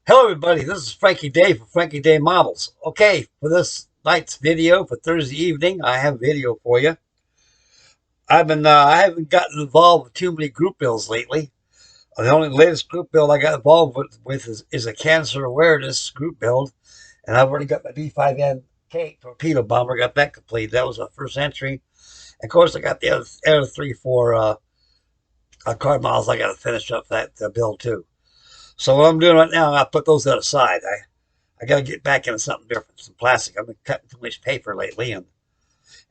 Hello everybody, this is Frankie Day for Frankie Day Models. Okay, for this night's video for Thursday evening, I have a video for you. I haven't gotten involved with too many group builds lately. The only latest group build I got involved with is a cancer awareness group build, and I've already got my B5N-K torpedo bomber, got that complete. That was my first entry. And of course, I got the other 3, 4 card models I got to finish up that build too. So what I'm doing right now, I put those out aside. I got to get back into something different, some plastic. I've been cutting too much paper lately, and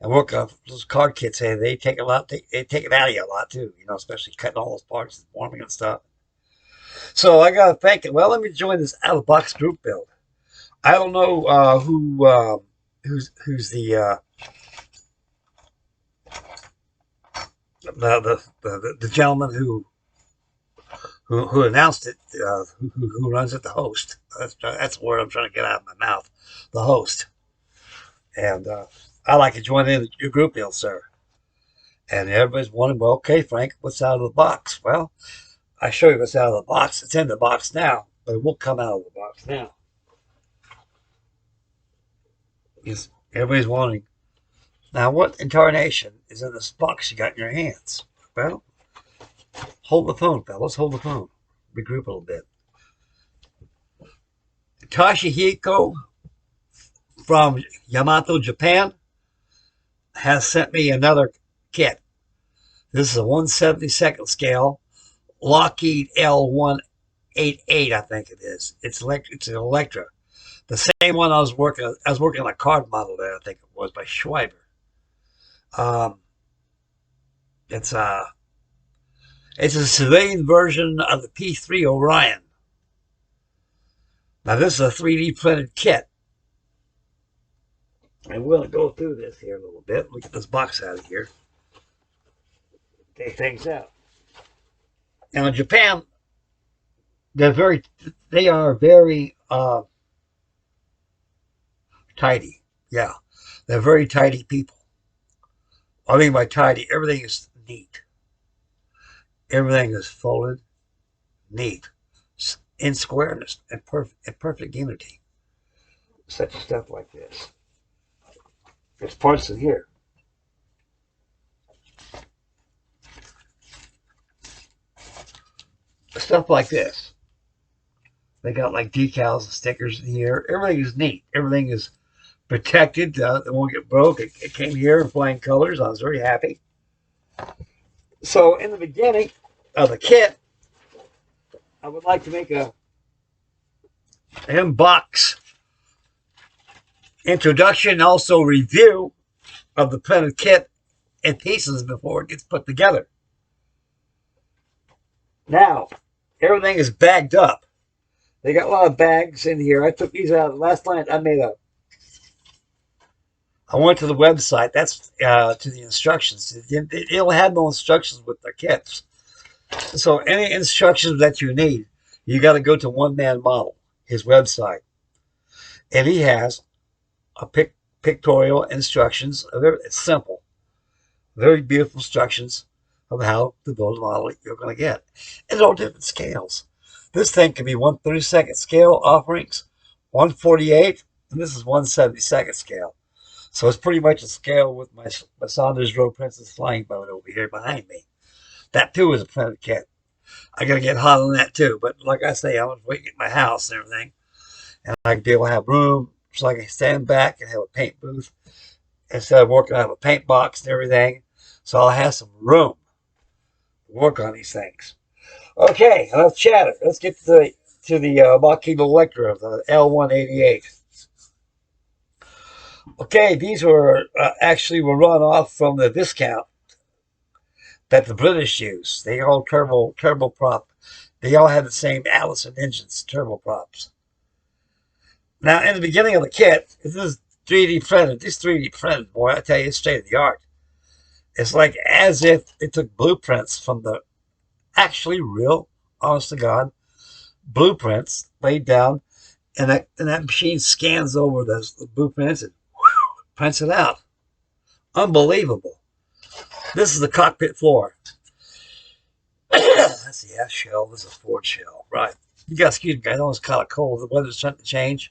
working on those card kits. Hey, they take a lot. They take it out of you a lot too. Especially cutting all those parts, and forming and stuff. So I got to think. Well, let me join this out of the box group build. I don't know who's the gentleman who announced it, who runs it, the host. That's the word I'm trying to get out of my mouth, the host. And I like to join in your group deal, sir. And everybody's wondering, well, okay, Frank, what's out of the box? Well, I show you what's out of the box. It's in the box now, but it won't come out of the box now. Yes, everybody's wondering, now what incarnation is in this box you got in your hands? Well, hold the phone, fellas. Hold the phone. Regroup a little bit. Toshihiko from Yamato, Japan, has sent me another kit. This is a 1/72nd scale Lockheed L188, I think it is. It's an Electra. The same one I was working on a card model there, I think it was, by Schreiber. It's a civilian version of the P3 Orion. Now this is a 3D printed kit. I'm going to go through this here a little bit. Look at this box out of here. Take things out. Now in Japan, they are very tidy. Yeah, they're very tidy people. I mean by tidy, everything is neat. Everything is folded, neat, in squareness, and perfect unity. Such stuff like this. There's parts in here. Stuff like this. They got like decals and stickers in here. Everything is neat. Everything is protected. It won't get broke. It came here in flying colors. I was very happy. So in the beginning of the kit, I would like to make a inbox introduction, also review of the printed kit in pieces before it gets put together. Now, everything is bagged up. They got a lot of bags in here. I took these out last night. I went to the website. That's to the instructions. It'll have no instructions with their kits. So any instructions that you need, you got to go to One Man Model, his website, and he has a pictorial instructions. It's simple, very beautiful instructions of how to build a model you're going to get. And all different scales. This thing can be 1/32 scale offerings, 1/48, and this is 1/72 scale. So it's pretty much a scale with my Saunders Row Princess flying boat over here behind me. That too is a printed kit. I got to get hot on that too. But like I say, I was waiting at my house and everything. And I can be able to have room so I can stand back and have a paint booth instead of working out of a paint box and everything. So I'll have some room to work on these things. Okay, enough chatter. Let's get to the Lockheed Electra of the L188. Okay, these were actually run off from the discount that the British use. They all turboprop. They all had the same Allison engines, turboprops. Now, in the beginning of the kit, this is 3D printed. This 3D printed, boy, I tell you, it's state of the art. It's like as if they took blueprints from the actually real, honest to God, blueprints laid down, and that machine scans over the blueprints and prints it out. Unbelievable. This is the cockpit floor. That's the F shell. This is a Ford shell. Right. You guys, excuse me, I know it's kind of cold. The weather's starting to change.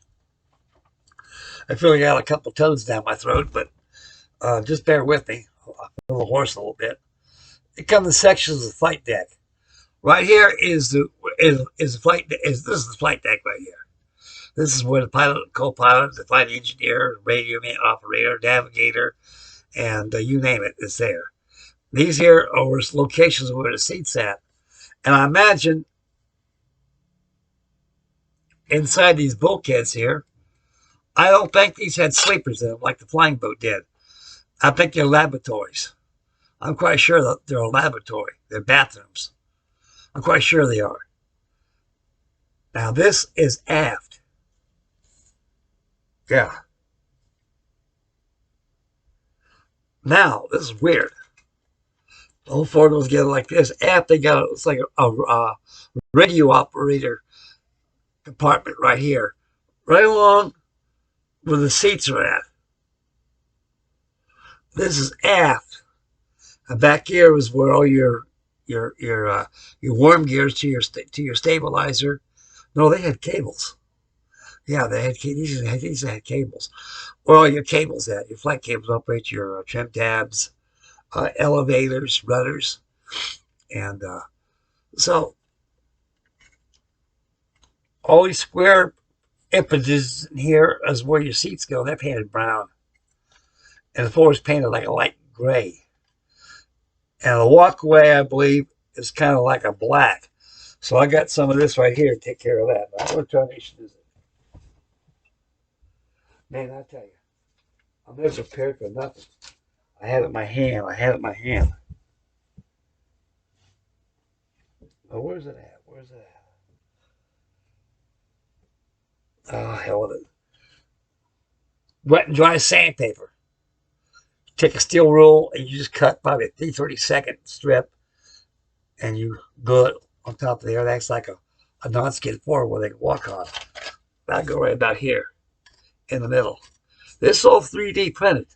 I feel like I got a couple toads down my throat, but just bear with me. I feel the horse a little bit. It comes in sections of the flight deck. Right here is the flight. This is the flight deck right here. This is where the pilot, co-pilot, the flight engineer, radio operator, navigator, and you name it is there. These here are locations where the seat's at. And I imagine inside these bulkheads here, I don't think these had sleepers in them like the flying boat did. I think they're laboratories. I'm quite sure that they're a laboratory. They're bathrooms. I'm quite sure they are. Now this is aft. Yeah. Now, this is weird. The whole Ford was getting like this. Aft, they got it's like a radio operator compartment right here, right along where the seats are at. This is aft, and back here is where all your worm gears to your stabilizer. No, they had cables. Yeah, they had these had cables. Where all your cables at? Your flight cables operate your trim tabs, elevators, rudders, and so all these square images in here is where your seats go. They're painted brown, and the floor is painted like a light gray. And the walkway, I believe, is kind of like a black. So I got some of this right here to take care of that. Now, what tarnation is it? Man, I tell you, I'm never prepared for nothing. I had it in my hand. I had it in my hand. Oh, where's it at? Where's it at? Oh, hell with it. Wet and dry sandpaper. Take a steel rule and you just cut probably a 3/32 strip and you glue it on top of there. That's like a non-skid floor where they can walk on. That'll go right about here in the middle. This is all 3D printed.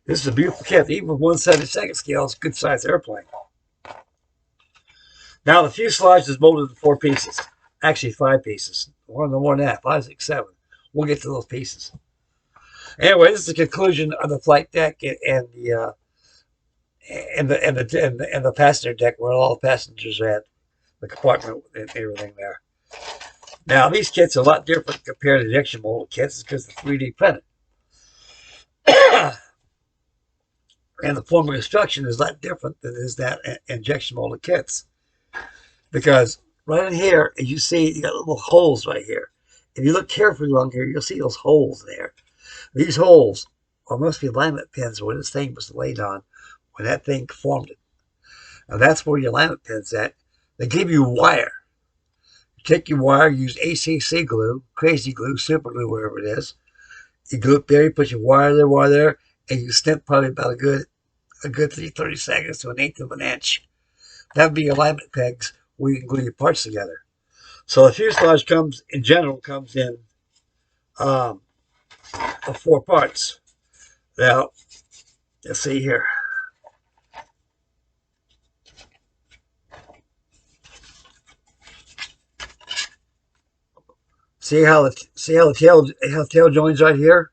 This is a beautiful kit. Even with 1/72 scale, it's a good sized airplane. Now the fuselage is molded in 4 pieces. Actually 5 pieces. No more than that. 5, 6, 7. We'll get to those pieces. Anyway, this is the conclusion of the flight deck and the passenger deck where all the passengers are at, the compartment and everything there. Now these kits are a lot different compared to injection molded kits because they're 3D printed. And the form of construction is a lot different than is that injection molded kits. Because right in here, as you see, you got little holes right here. If you look carefully along here, you'll see those holes there. These holes are must be alignment pins where this thing was laid on when that thing formed it. Now that's where your alignment pin's at. They give you wire. You take your wire, use ACC glue, crazy glue, super glue, wherever it is. You glue it there, you put your wire there, and you snip probably about a good 3/32 to 1/8 of an inch. That would be your alignment pegs where you can glue your parts together. So the fuselage comes in 4 parts. Now, let's see here. See how the tail joins right here?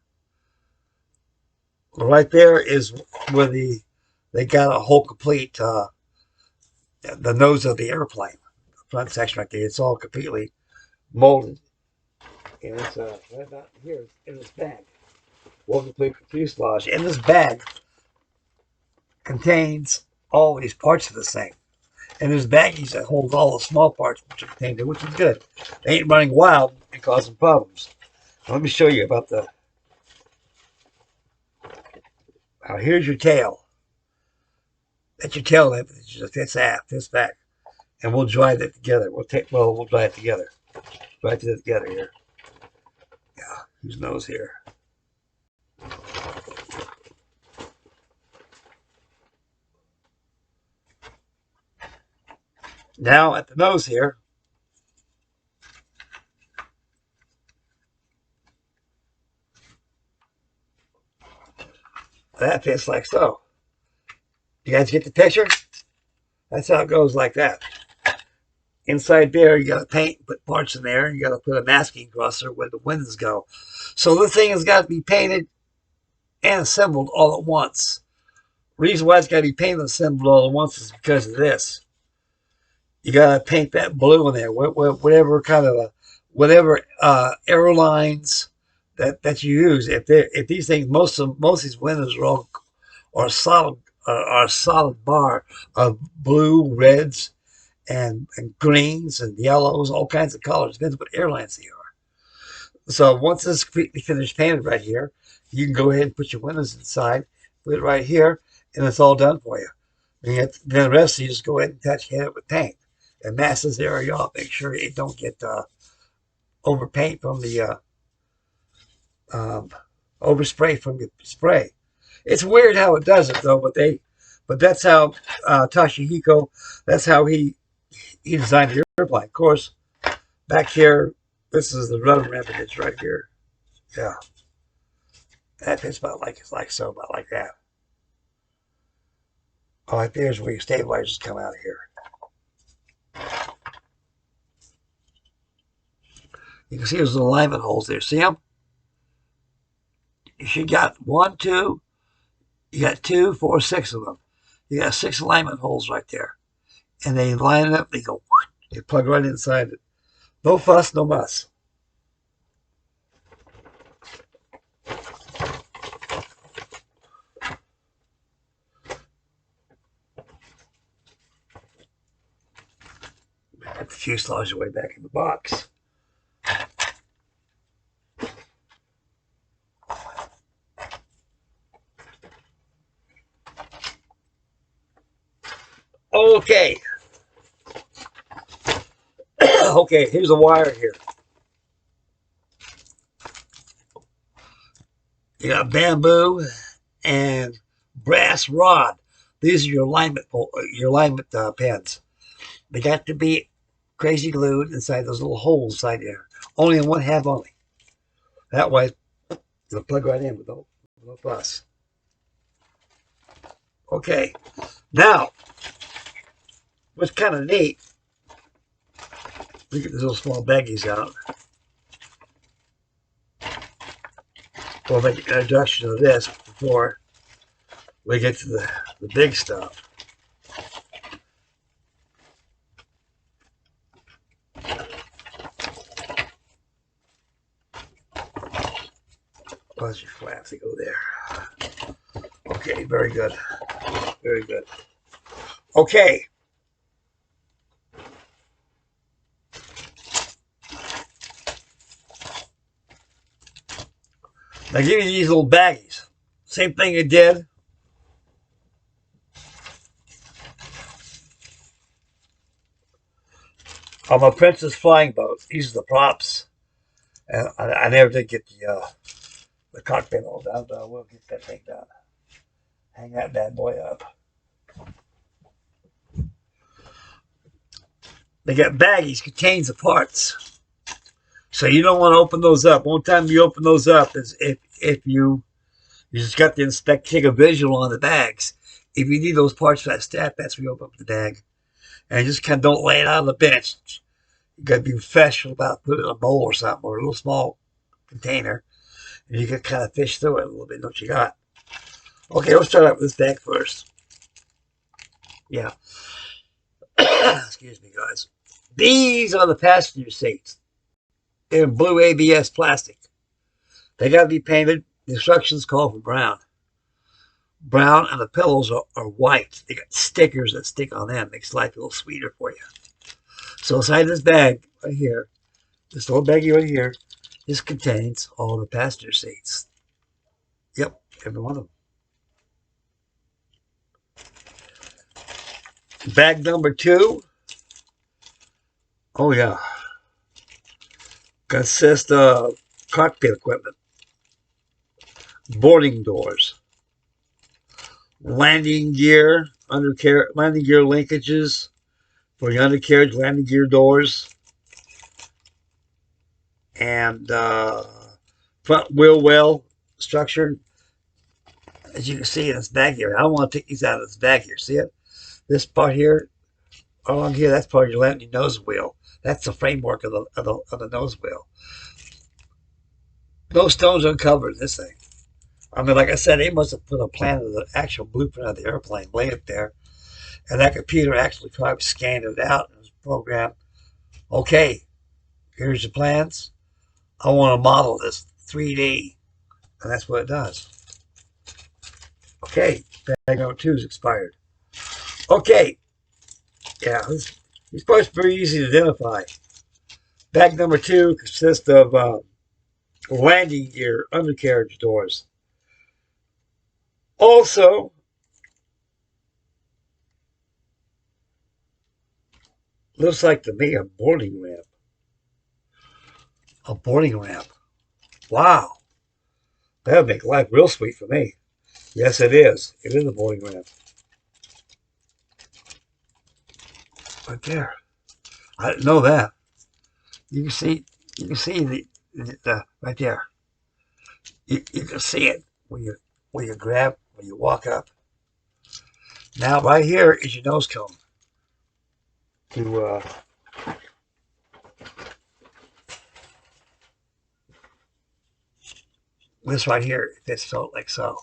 Right there is where they got a whole complete the nose of the airplane, the front section right there. It's all completely molded, and it's right about here in this bag. One complete fuselage. And this bag contains all these parts of this thing. And there's baggies that hold all the small parts which are contained in, which is good. They ain't running wild and causing problems. Now, let me show you about the. Now here's your tail. That's your tail lamp. It's aft, it's back, and we'll dry that together. We'll dry it together. Dry it together here. Yeah, whose nose here? Now at the nose here, that fits like so. You guys get the picture? That's how it goes like that. Inside there, you got to paint, put parts in there, and you got to put a masking crosser where the windows go. So this thing has got to be painted and assembled all at once. Reason why it's got to be painted and assembled all at once is because of this. You got to paint that blue in there, whatever kind of whatever airlines that you use. If these things, most of these windows are solid bar of blue, reds, and greens and yellows, all kinds of colors. Depends what airlines they are. So once it's completely finished painted right here, you can go ahead and put your windows inside, put it right here, and it's all done for you. And then the rest you just go ahead and touch it with paint and mask this area off. Make sure it don't get overpaint from the um, overspray from the spray. It's weird how it does it though, but that's how Toshihiko, that's how he designed the airplane. Of course, back here, this is the rudder rampage right here. Yeah, that fits about like so, about like that. Oh, right there's where your stabilizers come out of here. You can see there's alignment holes there. See them? You got 1, 2, you got 2, 4, 6 of them. You got 6 alignment holes right there. And they line it up, they go, they plug right inside it. No fuss, no muss. Put the fuselage way back in the box. Okay. Okay, here's a wire here. You got bamboo and brass rod. These are your alignment pins. They got to be crazy glued inside those little holes inside there. Only in one half only. That way, it'll plug right in with no fuss. Okay, now, what's kind of neat, we get these little small baggies out. We'll make an introduction of this before we get to the big stuff. Plus your flaps to go there. Okay, very good. Very good. Okay. Now give you these little baggies. Same thing you did. On my Princess flying boat. These are the props. And I never did get the cockpit all done, but I will get that thing done. Hang that bad boy up. They got baggies, contains the parts. So you don't want to open those up. One time you open those up is if you just got to inspect, take a visual on the bags. If you need those parts for that step, that's where you open up the bag. And just kind of don't lay it out on the bench. You got to be professional about putting it in a bowl or something, or a little small container. And you can kind of fish through it a little bit, know what you got. Okay, let's start out with this bag first. Yeah. Excuse me, guys. These are the passenger seats. They're in blue ABS plastic. They got to be painted. The instructions call for brown. Brown, and the pillows are white. They got stickers that stick on them. Makes life a little sweeter for you. So inside this bag right here, this little baggie right here, this contains all the passenger seats. Yep, every one of them. Bag number 2. Oh yeah. Consists of cockpit equipment, boarding doors, landing gear, landing gear linkages for your undercarriage, landing gear doors, and front wheel well structure. As you can see in this bag here, I don't want to take these out of this bag here. See it? This part here, Along here, that's part of your landing nose wheel. That's the framework of the nose wheel. No stones uncovered in this thing. I mean, like I said, they must have put a plan of the actual blueprint of the airplane, laid it there, and that computer actually probably scanned it out and was programmed. Okay, here's your plans. I want to model this 3D, and that's what it does. Okay, bag number 2 is expired. Okay, yeah, these parts are very easy to identify. Bag number 2 consists of landing gear, undercarriage doors. Also, looks like to me a boarding ramp. A boarding ramp. Wow. That would make life real sweet for me. Yes, it is. It is a boarding ramp. Right there. I didn't know that. You can see the right there. You can see it when you grab, when you walk up. Now right here is your nose cone. To this right here fits so like so.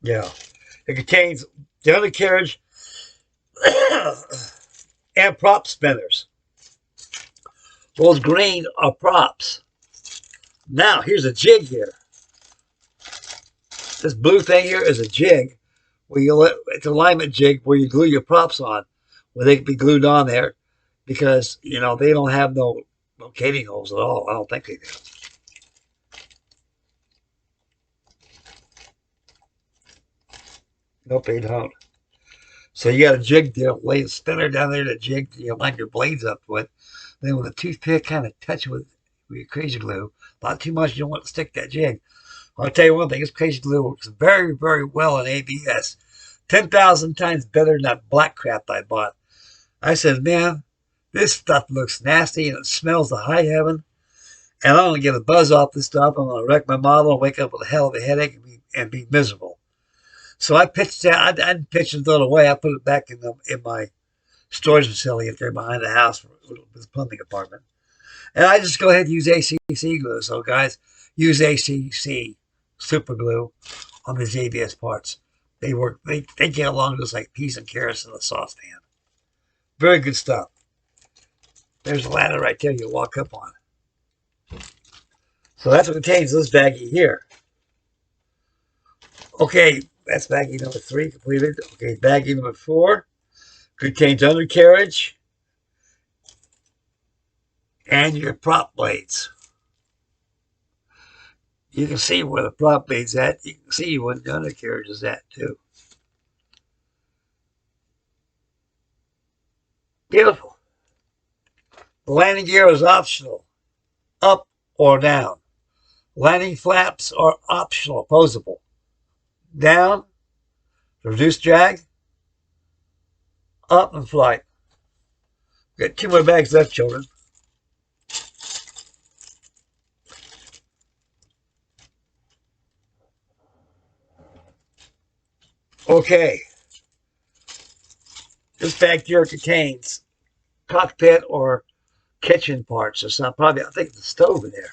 Yeah. It contains the undercarriage and prop spinners. Those green are props. Now, here's a jig here. This blue thing here is a jig. It's an alignment jig where you glue your props on, where they can be glued on there because, they don't have no locating holes at all. I don't think they do. Nope, they don't. So you got a jig there, lay a spinner down there to jig, line your blades up with. Then with a toothpick, kind of touch it with your crazy glue. Not too much, you don't want to stick that jig. I'll tell you one thing, this crazy glue works very, very well in ABS. 10,000 times better than that black crap I bought. I said, man, this stuff looks nasty and it smells to high heaven. And I'm going to get a buzz off this stuff. I'm going to wreck my model and wake up with a hell of a headache and be miserable. So I pitched that. I didn't pitch and throw it away. I put it back in my storage facility up there behind the house for the plumbing department. And I just go ahead and use ACC glue. So guys, use ACC super glue on these ABS parts. They work. They get along just like peas and carrots in a saucepan. Very good stuff. There's a ladder right there you walk up on. So that's what contains this baggie here. Okay, that's baggie number 3 completed. Okay, baggie number 4 contains undercarriage and your prop blades. You can see where the prop blade's at. You can see where the undercarriage is at too. Beautiful. The landing gear is optional, up or down. Landing flaps are optional, posable. Down, reduce drag, up and flight. Got 2 more bags left, children. Okay. This bag here contains cockpit or kitchen parts or something. Probably, I think it's a stove in there.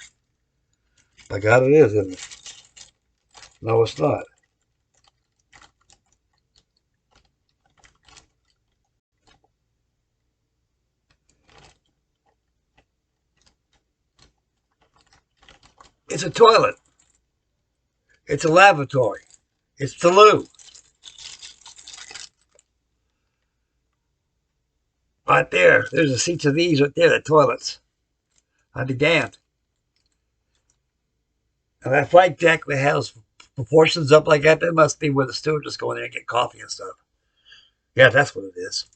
By God, it is, isn't it? No, it's not. It's a toilet. It's a lavatory. It's the loo. Right there. There's a seats of these right there, the toilets. I'd be damned. And that flight deck that has proportions up like that, that must be where the stewardess go in there and get coffee and stuff. Yeah, that's what it is.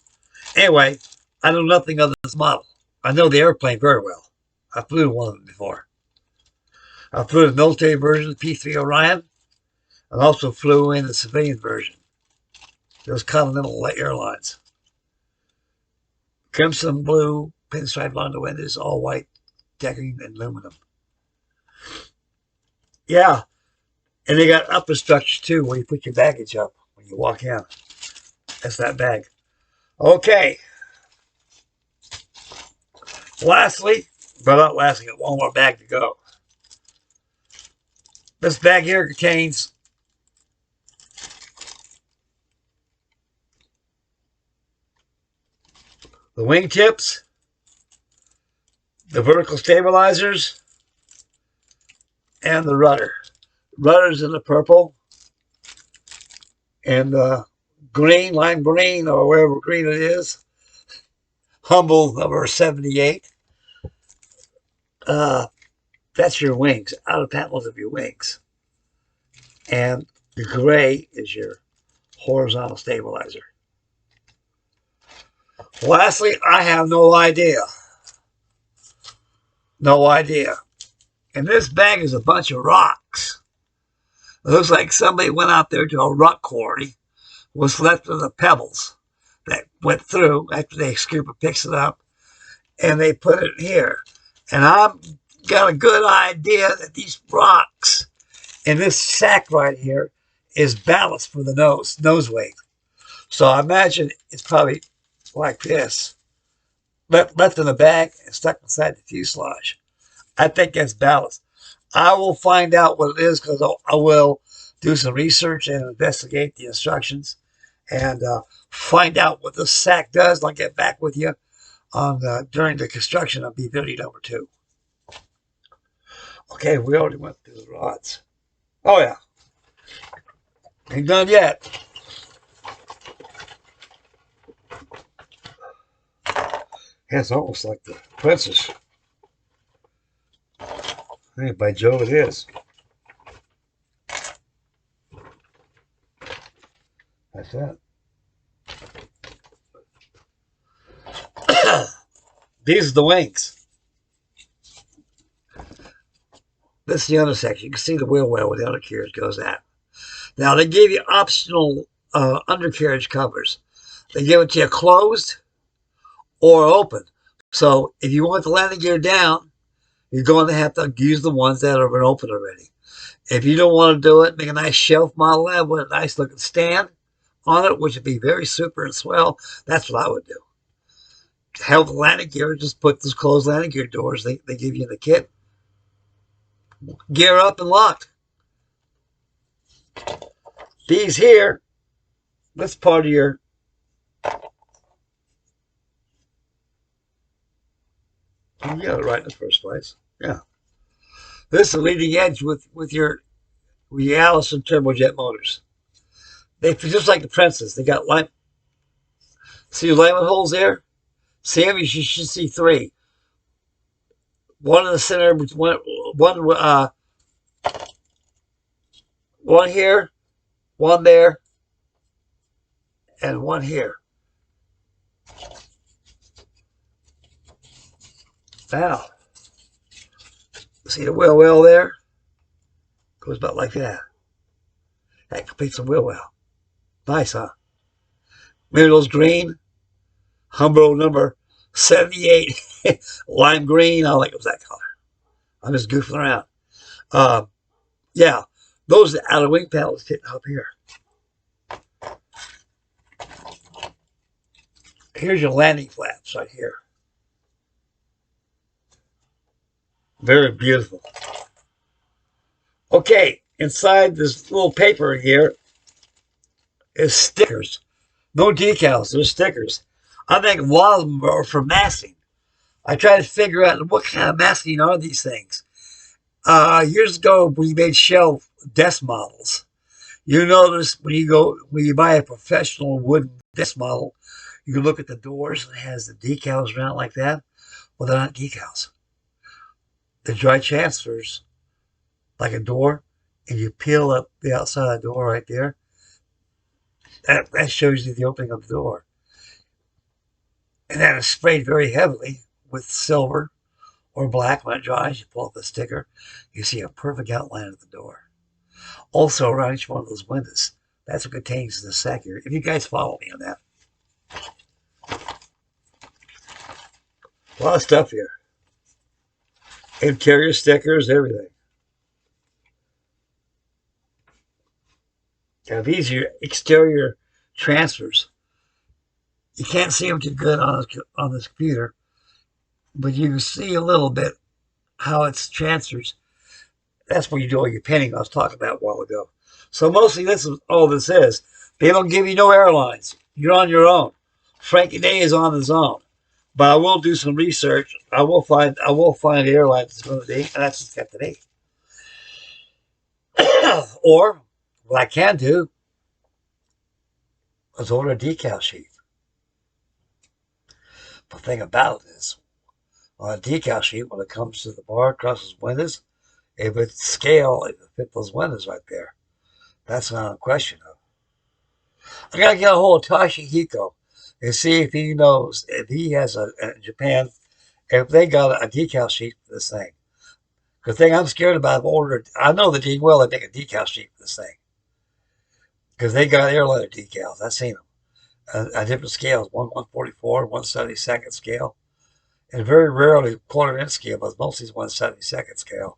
Anyway, I know nothing of this model. I know the airplane very well. I flew one of them before. I flew the military version, the P-3 Orion, and also flew in the civilian version. Those Continental Airlines. Crimson blue, pinstripe along the windows, all white decking and aluminum. Yeah, And they got upper structure too, where you put your baggage up when you walk in. That's that bag. Okay. Lastly, but not lastly, got one more bag to go. This bag here contains the wing tips, the vertical stabilizers, and the rudder. Rudder's in the purple, and the green, lime green, or wherever green it is. Humble number 78. That's your wings, outer panels of your wings. And the gray is your horizontal stabilizer. Lastly, I have no idea. No idea. And this bag is a bunch of rocks. It looks like somebody went out there to a rock quarry, was left with the pebbles that went through after they scoop and picks it up, and they put it here. And I've got a good idea that these rocks in this sack right here is ballast for the nose weight. So I imagine it's probably like this, left in the bag and stuck inside the fuselage. I think that's ballast. I will find out what it is because I will do some research and investigate the instructions and find out what the sack does. I'll get back with you on during the construction of VID number 2. Okay, we already went through the rods. Oh yeah, ain't done yet. It's almost like the Princess. Hey, by Jove, it is. That's that. These are the wings. This is the undersection. You can see the wheel well where the undercarriage goes at. Now, they gave you optional undercarriage covers. They give it to you closed or open. So if you want the landing gear down, you're going to have to use the ones that have been open already. If you don't want to do it, make a nice shelf model out with a nice looking stand on it, which would be very super and swell. That's what I would do. Have the landing gear, just put those closed landing gear doors they give you in the kit. Gear up and locked. These here, that's part of your you got it right in the first place. Yeah. This is the leading edge with your Allison turbojet motors. They just like the Princess. They got line. See the alignment holes there? See them? You should see 3. One in the center, one here, one there, and one here. Now, see the wheel well there? Goes about like that. That completes the wheel well. Nice, huh? Minerals green, Humboldt number 78, lime green. I don't think it was that color. I'm just goofing around. Yeah, those are the outer wing panels sitting up here. Here's your landing flaps right here. Very beautiful. Okay, inside this little paper here is stickers. No decals, there's stickers. I think a lot of them are for masking. I try to figure out what kind of masking are these things. Years ago, we made shelf desk models. You notice when you buy a professional wooden desk model, you can look at the doors and it has the decals around like that. Well, they're not decals. They're dry transfers, like a door, and you peel up the outside of the door right there. That shows you the opening of the door. And that is sprayed very heavily with silver or black. When it dries, you pull up the sticker, you see a perfect outline of the door. Also, around each one of those windows, that's what contains the sack here. If you guys follow me on that. A lot of stuff here. Interior stickers, everything. Now, these are your exterior transfers. You can't see them too good on this computer, but you can see a little bit how it's transfers. That's where you do all your pinning I was talking about a while ago. So mostly this is all this is. They don't give you no airlines. You're on your own. Frankie Day is on his own. But I will do some research. I will find the airline that's going to be, and that's just got today. Or what I can do is order a decal sheet. The thing about it is, on a decal sheet, when it comes to the bar across those windows, if it's scale, if it fit those windows right there, that's not a question of. I gotta get a hold of Toshihiko and see if he knows if he has a Japan, if they got a decal sheet for this thing. The thing I'm scared about, I've ordered. I know that they will. They make a decal sheet for this thing because they got airliner decals. I've seen them on different scales, 1/144, 1/72 scale, and very rarely quarter-inch scale, but mostly 1/72 scale.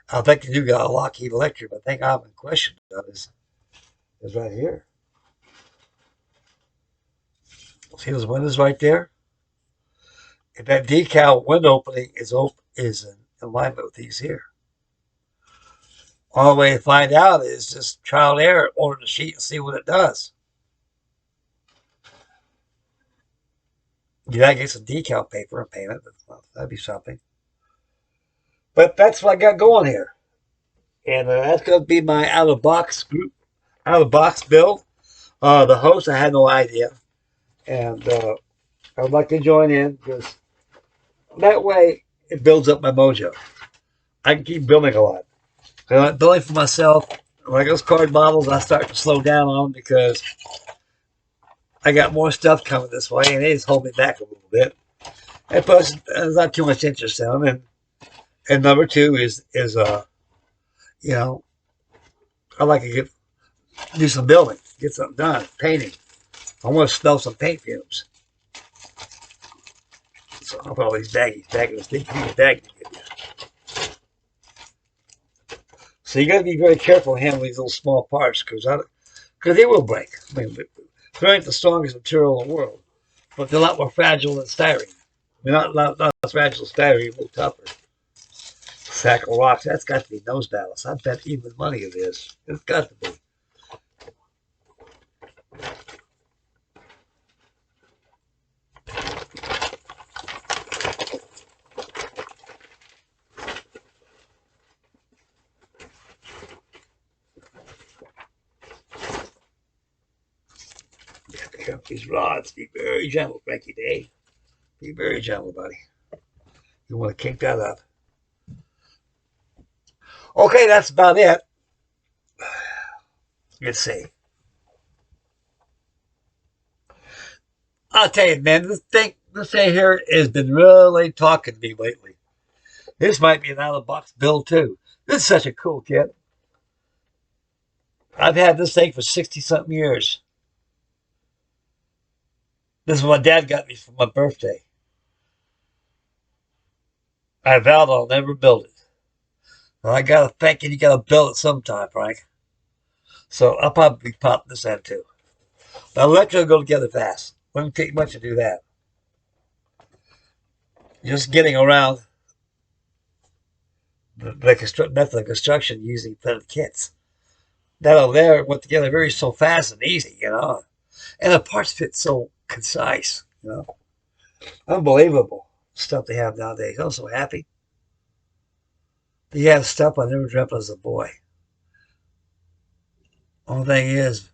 I think they do got a Lockheed Electra, but the thing I'm in question of is right here. See those windows right there? If that decal window opening is in alignment with these here. All the way to find out is just trial and error, order the sheet and see what it does. You gotta get some decal paper and paint it. That'd be something. But that's what I got going here. And that's going to be my out of box group, out of box build. The host, I had no idea. And I would like to join in because that way it builds up my mojo. I can keep building a lot. I'm building for myself. Like those card models, I start to slow down on them because I got more stuff coming this way, and they just hold me back a little bit. And plus, there's not too much interest in them. And number two is you know, I like to do some building, get something done, painting. I want to smell some paint fumes. So I'll put all these baggies back in this big bag. So you got to be very careful handling these little small parts because they will break. I mean, they ain't the strongest material in the world, but they're a lot more fragile than styrene. I mean, not as fragile as styrene, a little tougher. Sack of rocks, that's got to be nose ballast. I bet even money it is. It's got to be. You have to pick up these rods. Be very gentle, Frankie Day. Be very gentle, buddy. You want to kick that up. Okay, that's about it. Let's see. I'll tell you, man, this thing here has been really talking to me lately. This might be an out of the box build too. This is such a cool kit. I've had this thing for 60 something years. This is what my dad got me for my birthday. I vowed I'll never build it. Well, I gotta think you gotta build it sometime, Frank. So I'll probably pop this out too. But Electra will go together fast. Wouldn't take much to do that. Just getting around the method of construction using fitted kits. That over there went together very so fast and easy, And the parts fit so concise. Unbelievable stuff they have nowadays. I'm so happy. They have stuff I never dreamt of as a boy. Only thing is,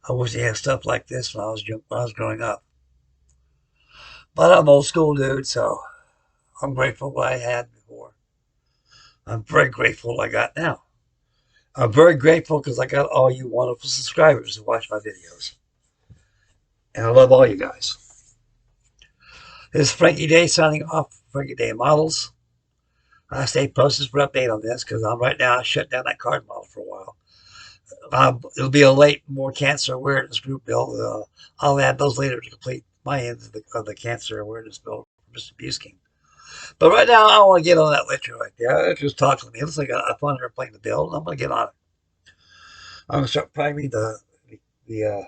I wish they had stuff like this when I was growing up. But I'm old school dude, so I'm grateful for what I had before. I'm very grateful what I got now. I'm very grateful because I got all you wonderful subscribers who watch my videos. And I love all you guys. This is Frankie Day signing off. Frankie Day Models. I stay posted for update on this because I'm right now shut down that card model for a while. It'll be a late more cancer awareness group build. I'll add those later to complete my end of the cancer awareness build for Mr. Busking. But right now, I want to get on that lecture right there. It just talks to me. It looks like a fun airplane to build. I'm going to get on it. I'm gonna start priming the uh,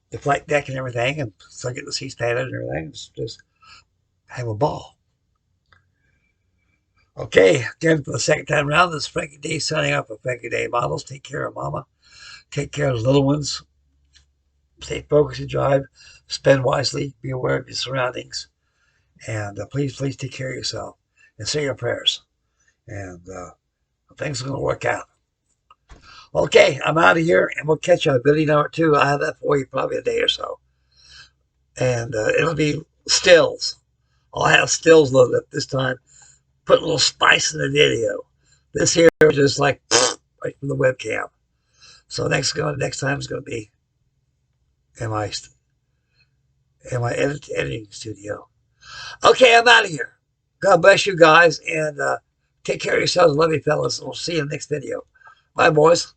the flight deck and everything, and so I get the seats padded and everything. Just have a ball. Okay, again for the second time around, this is Frankie Day signing off for Frankie Day Models. Take care of Mama. Take care of the little ones. Stay focused and drive. Spend wisely. Be aware of your surroundings. And please take care of yourself. And say your prayers. And things are going to work out. Okay, I'm out of here, and we'll catch you on video number 2. I'll have that for you probably a day or so. And it'll be stills. I'll have stills loaded up this time. Put a little spice in the video. This here is just like right from the webcam. So next time is going to be in my editing studio. Okay, I'm out of here. God bless you guys, and take care of yourselves. Love you, fellas. We'll see you in the next video. Bye, boys.